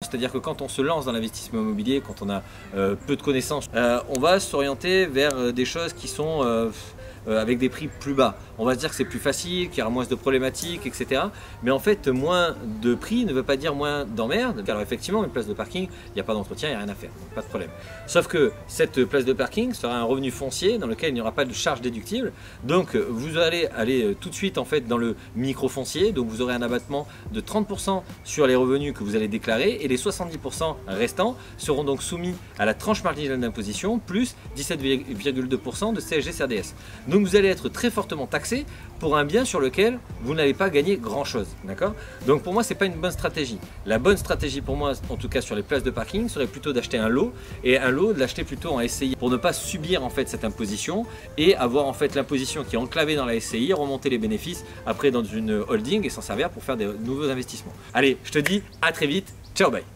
C'est-à-dire que quand on se lance dans l'investissement immobilier, quand on a peu de connaissances, on va s'orienter vers des choses qui sont avec des prix plus bas. On va se dire que c'est plus facile, qu'il y aura moins de problématiques, etc. Mais en fait, moins de prix ne veut pas dire moins d'emmerde. Alors effectivement, une place de parking, il n'y a pas d'entretien, il n'y a rien à faire, donc pas de problème. Sauf que cette place de parking sera un revenu foncier dans lequel il n'y aura pas de charge déductible. Donc vous allez aller tout de suite en fait dans le micro-foncier, donc vous aurez un abattement de 30% sur les revenus que vous allez déclarer et les 70% restants seront donc soumis à la tranche marginale d'imposition plus 17,2% de CSG-CRDS. Donc vous allez être très fortement taxé pour un bien sur lequel vous n'allez pas gagner grand chose, d'accord? Donc pour moi c'est pas une bonne stratégie. La bonne stratégie pour moi, en tout cas sur les places de parking, serait plutôt d'acheter un lot et un lot de l'acheter plutôt en SCI pour ne pas subir en fait cette imposition et avoir en fait l'imposition qui est enclavée dans la SCI, remonter les bénéfices après dans une holding et s'en servir pour faire des nouveaux investissements. Allez, je te dis à très vite, ciao bye.